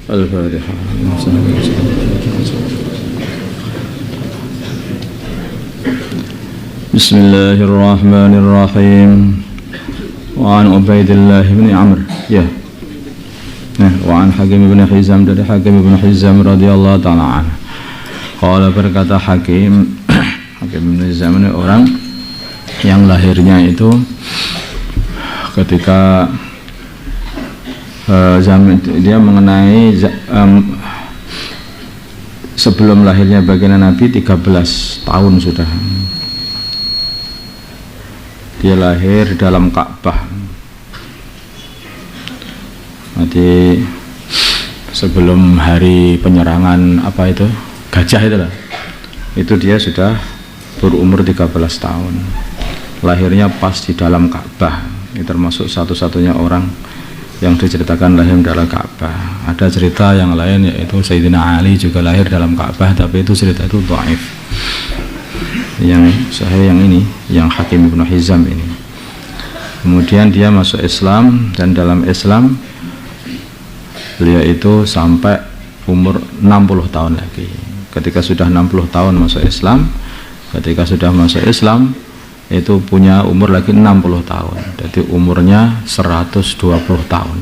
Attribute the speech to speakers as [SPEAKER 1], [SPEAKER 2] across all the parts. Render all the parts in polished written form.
[SPEAKER 1] Al-Fatihah. Bismillahirrahmanirrahim. Wa an Ubaidillah bin Amr. Ya. Wa an Hakim bin Hizam, dari Hakim bin Hizam radhiyallahu ta'ala anhu. Qala, berkata Hakim bin Hizam ini orang yang lahirnya itu ketika zaman dia mengenai sebelum lahirnya baginda Nabi 13 tahun sudah. Dia lahir dalam Ka'bah. Nanti sebelum hari penyerangan apa itu gajah itu lah, itu dia sudah berumur 13 tahun. Lahirnya pas di dalam Ka'bah. Ini termasuk satu-satunya orang yang diceritakan lahir dalam Ka'bah. Ada cerita yang lain yaitu Sayyidina Ali juga lahir dalam Ka'bah, tapi itu cerita itu dhaif. Yang sahih yang ini, yang Hakim bin Hizam ini. Kemudian dia masuk Islam, dan dalam Islam beliau itu sampai umur 60 tahun lagi. Ketika sudah 60 tahun masuk Islam, ketika sudah masuk Islam itu punya umur lagi 60 tahun. Jadi umurnya 120 tahun.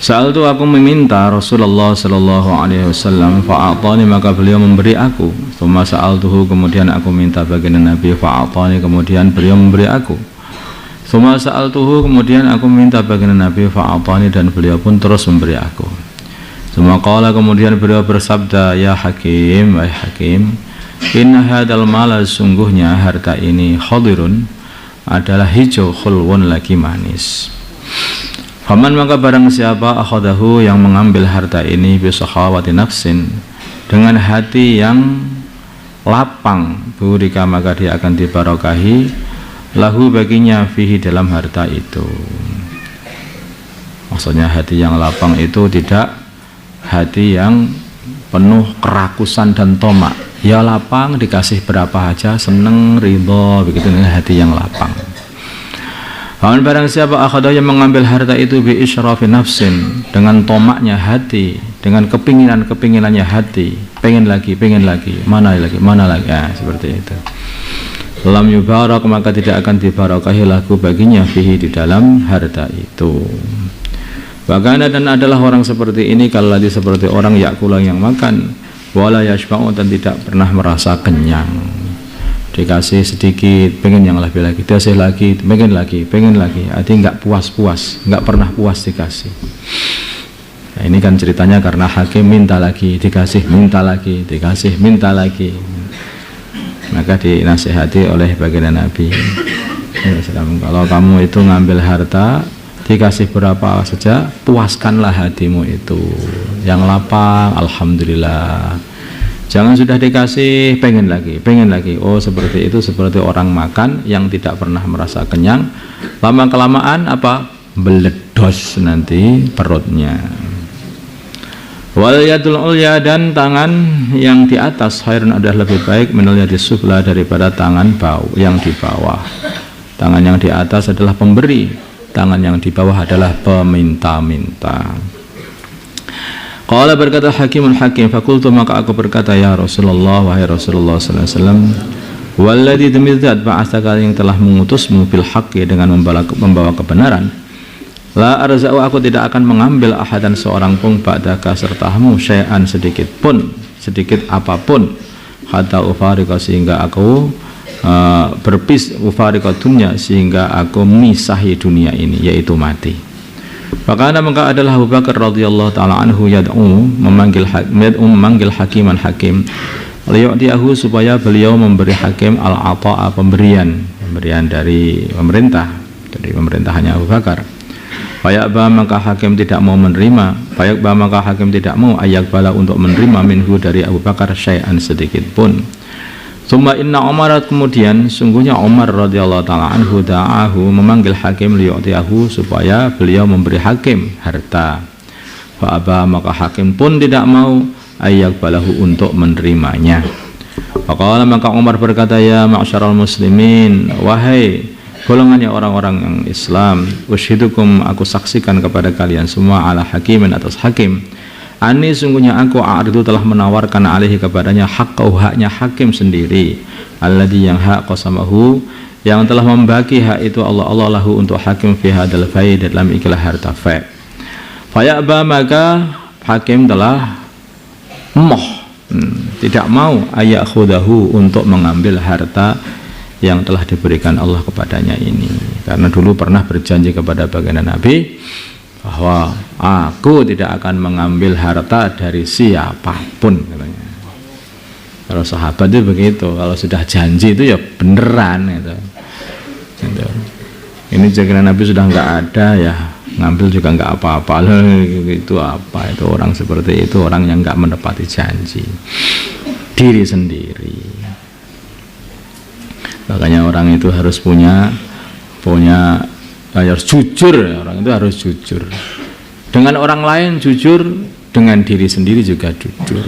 [SPEAKER 1] Saat itu aku meminta Rasulullah sallallahu alaihi wasallam, fa'atani, maka beliau memberi aku. Tsumma sa'altuhu, kemudian aku minta baginda Nabi, fa'atani, kemudian beliau memberi aku. Tsumma sa'altuhu, kemudian aku minta baginda Nabi, fa'atani, dan beliau pun terus memberi aku. Tsumma qala, kemudian beliau bersabda, ya Hakim, wahai Hakim, inna hadzal mala, sungguhnya harta ini, khadirun, adalah hijau, khulwun, lagi manis. Faman, maka barang siapa akhadahu, yang mengambil harta ini, bisahawati nafsin, dengan hati yang lapang, burika, maka dia akan dibarokahi, lahu, baginya, fihi, dalam harta itu. Maksudnya hati yang lapang itu tidak hati yang penuh kerakusan dan tomak. Ya lapang, dikasih berapa aja seneng, ridho, begitu dengan hati yang lapang. Faman, barang siapa akhadah, yang mengambil harta itu, bi isyrafi nafsin, dengan tomaknya hati, dengan kepinginannya hati, pengen lagi, mana lagi, ya, seperti itu. Lam yubarak, maka tidak akan dibarakahi lahu, baginya, fihi, di dalam harta itu. Bagaimana, dan adalah orang seperti ini, kalau seperti orang yakula, yang makan, wala yashba'u, dan tidak pernah merasa kenyang. Dikasih sedikit, pengen yang lebih lagi, dikasih lagi, pengen lagi, artinya nggak puas-puas, nggak pernah puas dikasih. Nah, ini kan ceritanya karena Hakim minta lagi, dikasih, minta lagi, dikasih, minta lagi. Maka dinasihati oleh baginda Nabi, kalau kamu itu ngambil harta, dikasih berapa saja, puaskanlah hatimu itu, yang lapang, alhamdulillah. Jangan sudah dikasih pengen lagi. Oh, seperti itu, seperti orang makan yang tidak pernah merasa kenyang. Lama kelamaan apa? Meledos nanti perutnya. Wal yadul ulya, dan tangan yang di atas, khairun, adalah lebih baik, minal yadis sufla, daripada tangan yang di bawah. Tangan yang di atas adalah pemberi, tangan yang di bawah adalah peminta-minta. Qala, berkata Hakim, fakultu, maka aku berkata, ya Rasulullah, wahai Rasulullah sallallahu alaihi wasallam, walladzi, demi zat, ba'atsaka, yang telah mengutusmu, bil haqqi, dengan membawa kebenaran, la arza'u, aku tidak akan mengambil ahadan, seorang pun, ba'daka, sertamu, syai'an, sedikit apapun, hatta ufariqa, sehingga aku ufariqa dunya, sehingga aku misahi dunia ini, yaitu mati. Maka adalah Abu Bakar radhiyallahu ta'ala anhu memanggil Hakiman, Hakim, liyu'tiyahu, supaya beliau memberi Hakim al-ata'a, pemberian dari pemerintah, dari pemerintahannya Abu Bakar. Fayaqba, maka Hakim tidak mau menerima, ayakbala, untuk menerima, minhu, dari Abu Bakar, syai'an, sedikit pun. Tsumma inna Umar, kemudian sungguhnya Umar radhiyallahu ta'ala anhu, da'ahu, memanggil Hakim, liyu'tiyahu, supaya beliau memberi Hakim harta. Fa'aba, maka Hakim pun tidak mau, ayyakbalahu, untuk menerimanya. Faqala, maka Umar berkata, ya ma'syaral muslimin, wahai golongannya orang-orang yang Islam, ushidukum, aku saksikan kepada kalian semua, ala hakimin, atas hakim, ani sungguhnya aku a'ridu telah menawarkan alaihi kepadanya haqqahu, haknya hakim sendiri, alladhi yang hak qasamahu, yang telah membagi hak itu Allah lahu untuk hakim fi hadal fai, dalam ikilah harta fa. Fayaba, maka hakim telah tidak mau ayakhudahu, untuk mengambil harta yang telah diberikan Allah kepadanya ini, karena dulu pernah berjanji kepada baginda Nabi bahwa aku tidak akan mengambil harta dari siapapun, katanya. Kalau sahabat itu begitu, kalau sudah janji itu ya beneran gitu. Ini baginda Nabi sudah nggak ada, ya ngambil juga nggak apa-apa. Itu apa itu, orang seperti itu orang yang nggak menepati janji diri sendiri. Makanya orang itu harus punya harus jujur, orang itu harus jujur dengan orang lain, jujur dengan diri sendiri juga jujur.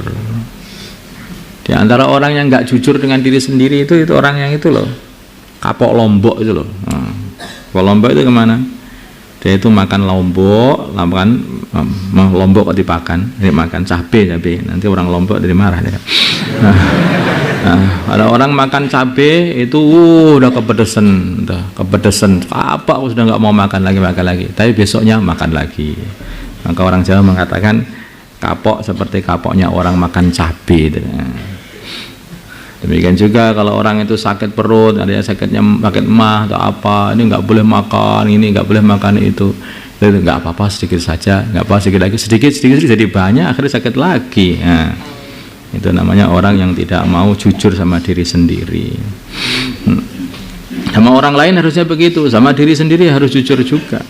[SPEAKER 1] Di antara orang yang nggak jujur dengan diri sendiri itu orang yang itu loh, kapok lombok itu loh. Kapok lombok itu kemana? Dia itu makan lombok kok dimakan cabai, nanti orang lombok dari marah ya. Ada orang makan cabai itu udah kepedesan, apa aku sudah nggak mau makan lagi, tapi besoknya makan lagi. Maka orang Jawa mengatakan kapok seperti kapoknya orang makan cabai. Demikian juga kalau orang itu sakit perut, ada yang sakit mah atau apa, ini nggak boleh makan ini, nggak boleh makan itu nggak apa-apa, sedikit saja, nggak apa, sedikit lagi, sedikit jadi banyak, akhirnya sakit lagi. Itu namanya orang yang tidak mau jujur sama diri sendiri. Sama orang lain harusnya begitu, sama diri sendiri harus jujur juga.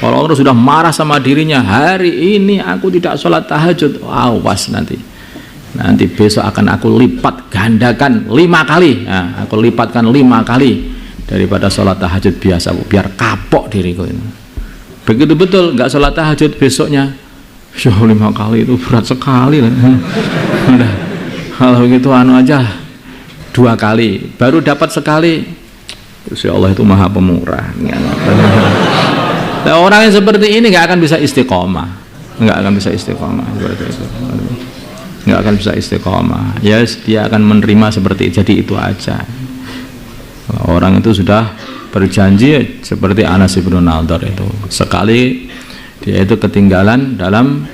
[SPEAKER 1] Kalau orang sudah marah sama dirinya, hari ini aku tidak sholat tahajud, awas nanti besok akan aku lipat gandakan 5 kali. Aku lipatkan 5 kali daripada sholat tahajud biasa, biar kapok diriku ini. Begitu betul, nggak sholat tahajud besoknya, 5 kali itu berat sekali lah. Kalau begitu aja 2 kali, baru dapat sekali. Insya Allah itu maha pemurah. Nah, orang yang seperti ini nggak akan bisa istiqomah, nggak akan bisa istiqomah seperti itu, nggak akan bisa istiqomah. Dia akan menerima seperti itu, jadi itu aja. Orang itu sudah berjanji seperti Anas bin Nadhr itu, sekali dia itu ketinggalan dalam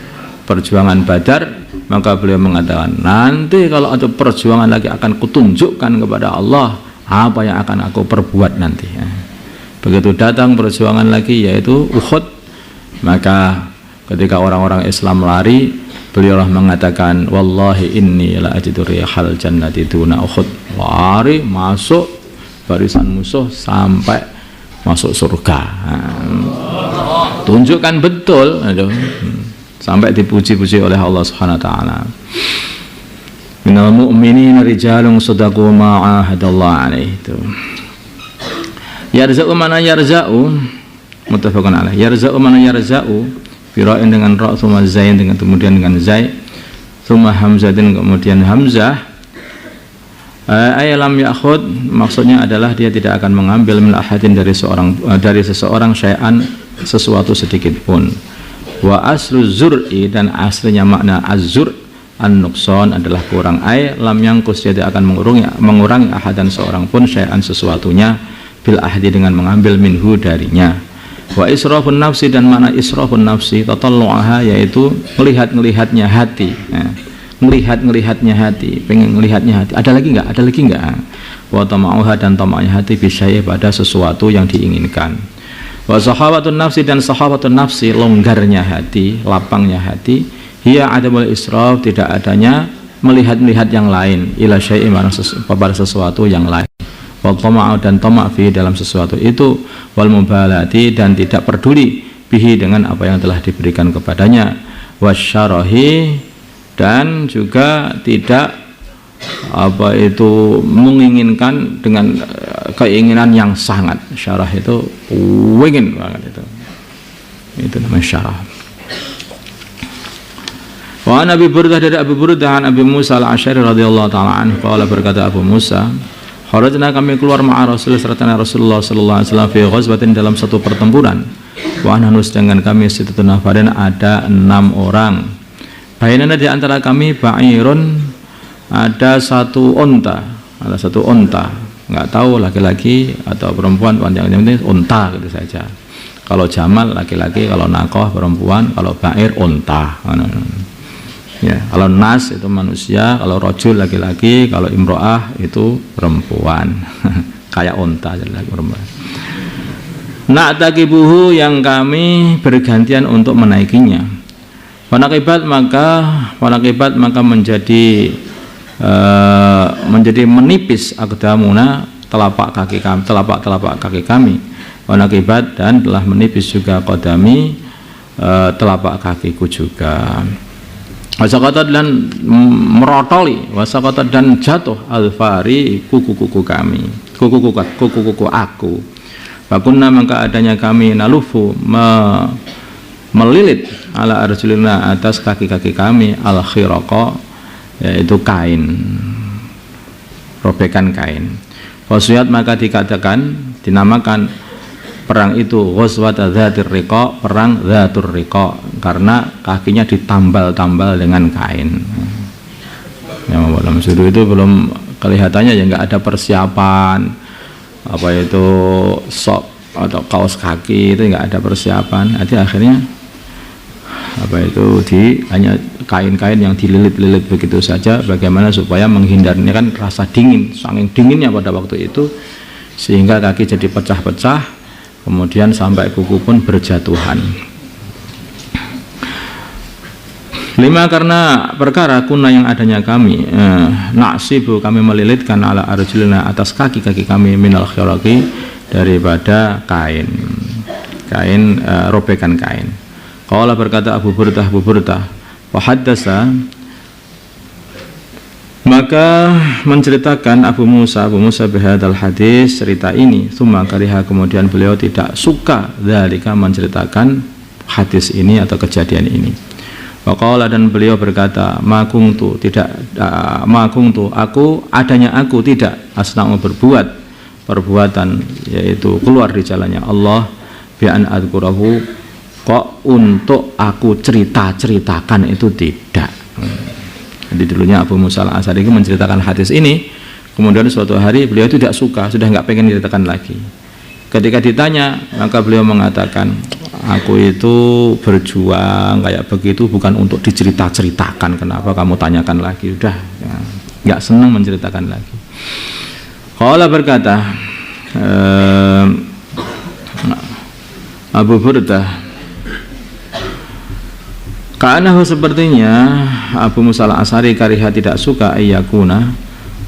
[SPEAKER 1] perjuangan Badar, maka beliau mengatakan, nanti kalau ada perjuangan lagi akan kutunjukkan kepada Allah apa yang akan aku perbuat nanti. Begitu datang perjuangan lagi, yaitu Uhud, maka ketika orang-orang Islam lari, beliau mengatakan, wallahi inni la ajidu rihal jannati duna Uhud. Lari masuk barisan musuh sampai masuk surga. Tunjukkan betul, sampai dipuji-puji oleh Allah Subhanahu wa taala. Minal mu'minina rijalun shadaqu ma 'ahadallahu alaihi. Yarza'u mana yarza'u, muttafaqun alaih. Yarza'u mana yarza'u, fira'in dengan ra, tsumma zain dengan kemudian dengan zai, tsumma hamzatin kemudian hamzah. Ayalam ya'khud, maksudnya adalah dia tidak akan mengambil min ahadin dari seseorang syai'an, sesuatu sedikit pun. Wa aslu zur'i, dan aslinya makna az-zur' an-nuqsan adalah kurang. Lam yangkus, dia tidak akan mengurangi ahadan seorang pun syai'an sesuatunya, bil ahdi dengan mengambil minhu darinya. Wa israfun nafsi, dan mana israfun nafsi, tatallu'aha, yaitu ngelihatnya hati. Ngelihatnya hati, pengen ngelihatnya hati. Ada lagi enggak? Wa tama'uha, dan tama'nya hati bisyai, pada sesuatu yang diinginkan. Wa sahabatun nafsi, dan sahabatun nafsi, longgarnya hati, lapangnya hati, hiya adamul israf, tidak adanya melihat yang lain, ila syai'in, pada sesuatu yang lain. Wal tama'u, dan tama' fi, dalam sesuatu itu, wal mubalati, dan tidak peduli bihi, dengan apa yang telah diberikan kepadanya, wasyarahi, dan juga tidak menginginkan dengan keinginan yang sangat. Syarah itu ingin banget, itu namanya syarah. Wa Nabi Burdah, dari Abu Burdah an Abi Musa al-Asy'ari radhiyallahu taala anhu, qala, berkata Abu Musa, Kharajna kami keluar ma'a Rasul serta Rasulullah sallallahu alaihi wasallam fi ghazwatin dalam satu pertempuran. Wa nahnu dengan kami sittatu nafarin ada 6 orang. Bainana di antara kami ba'irun ada satu unta, nggak tahu laki-laki atau perempuan, yang penting unta gitu saja. Kalau jamal laki-laki, kalau nakoh perempuan, kalau ba'ir unta. Ya, kalau nas itu manusia, kalau rojul laki-laki, kalau imro'ah itu perempuan. Kayak unta laki perempuan. Na'taqibuhu yang kami bergantian untuk menaikinya. Panakibat maka menjadi menipis aqdamuna telapak kaki kami. Panakibat dan telah menipis juga qadami telapak kakiku juga. Wasaqata dan merotoli, wasaqata dan jatuh alfari kuku-kuku kami, kuku-kuku aku. Fakunna maka adanya kami nalufu melilit ala arjulina atas kaki-kaki kami al khiraqa, yaitu kain, robekan kain. Wasiyat maka dikatakan dinamakan perang itu ghazwat dzatir riqa, perang dzatur riqa, karena kakinya ditambal-tambal dengan kain. Ya, dalam sudu itu belum kelihatannya ya, nggak ada persiapan apa itu sok atau kaos kaki, itu nggak ada persiapan. Jadi akhirnya apa itu hanya kain-kain yang dililit-lilit begitu saja. Bagaimana supaya menghindarinya, kan rasa dingin, saking dinginnya pada waktu itu sehingga kaki jadi pecah-pecah. Kemudian sampai kuku pun berjatuhan. 5 karena perkara kuna yang adanya kami nasibu kami melilitkan ala arjulina atas kaki-kaki kami minal khiraqi daripada kain robekan kain. Qala berkata Abu Burdah wa haddasa maka menceritakan Abu Musa bihadal hadis, cerita ini. Tsumma kariha, kemudian beliau tidak suka dzalika, menceritakan hadis ini atau kejadian ini. Wa qala, dan beliau berkata aku tidak asna'u berbuat perbuatan, yaitu keluar di jalannya Allah, bi an adzkurahu, kok untuk aku ceritakan itu tidak. Jadi dulunya Abu Musa al-Asy'ari menceritakan hadis ini, kemudian suatu hari beliau itu tidak suka, sudah nggak pengen ceritakan lagi. Ketika ditanya, maka beliau mengatakan, aku itu berjuang kayak begitu bukan untuk diceritakan, kenapa kamu tanyakan lagi, udah ya, nggak senang menceritakan lagi. Qala berkata Abu Burdah, karena sepertinya Abu Musa al-Asy'ari kariha tidak suka ayyakuna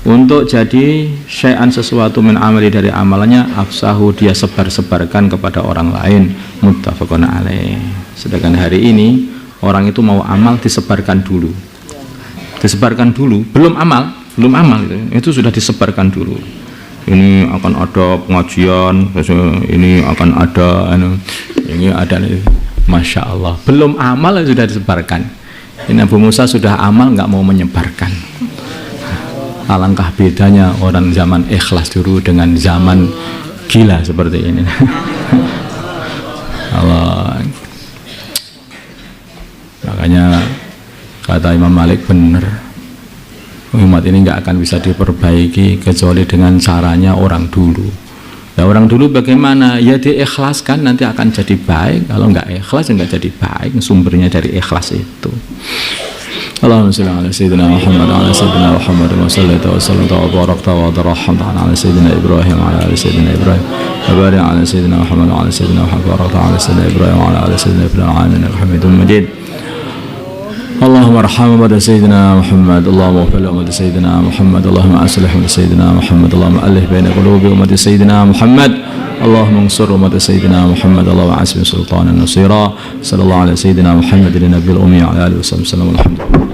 [SPEAKER 1] untuk jadi syai'an sesuatu min amali dari amalannya afsahu dia sebar-sebarkan kepada orang lain, muttafaqun alaih. Sedangkan hari ini orang itu mau amal disebarkan dulu, belum amal itu sudah disebarkan dulu. Ini akan ada pengajian, ini akan ada ini ada. Masya Allah, belum amal sudah disebarkan. Ini Abu Musa sudah amal nggak mau menyebarkan. Alangkah bedanya orang zaman ikhlas dulu dengan zaman gila seperti ini. Allah. Makanya kata Imam Malik benar, umat ini nggak akan bisa diperbaiki kecuali dengan caranya orang dulu. Nah, orang dulu bagaimana? Ya diikhlaskan, nanti akan jadi baik. Kalau nggak ikhlas, nggak jadi baik. Sumbernya dari ikhlas itu. Allahumma shalli ala sayyidina Muhammad wa ala sayyidina Muhammad wa sallallahu wa sallam wa barakta wa darahmata ala sayyidina Ibrahim wa ala sayyidina Ibrahim wa barik ala sayyidina Muhammad wa ala sayyidina Muhammad wa barakta ala sayyidina Ibrahim wa ala sayyidina Ibrahim wa ala Hamidum Majid. اللهم ارحم أمة سيدنا محمد، اللهم اغفر لأمة سيدنا محمد، اللهم أصلح أمة سيدنا محمد، اللهم ألف بين قلوب أمة سيدنا محمد، اللهم انصر أمة سيدنا محمد، اللهم عاصم سلطانا نصيرا. صلى الله على سيدنا محمد النبي الأمي وعلى آله وصحبه وسلم. الحمد لله.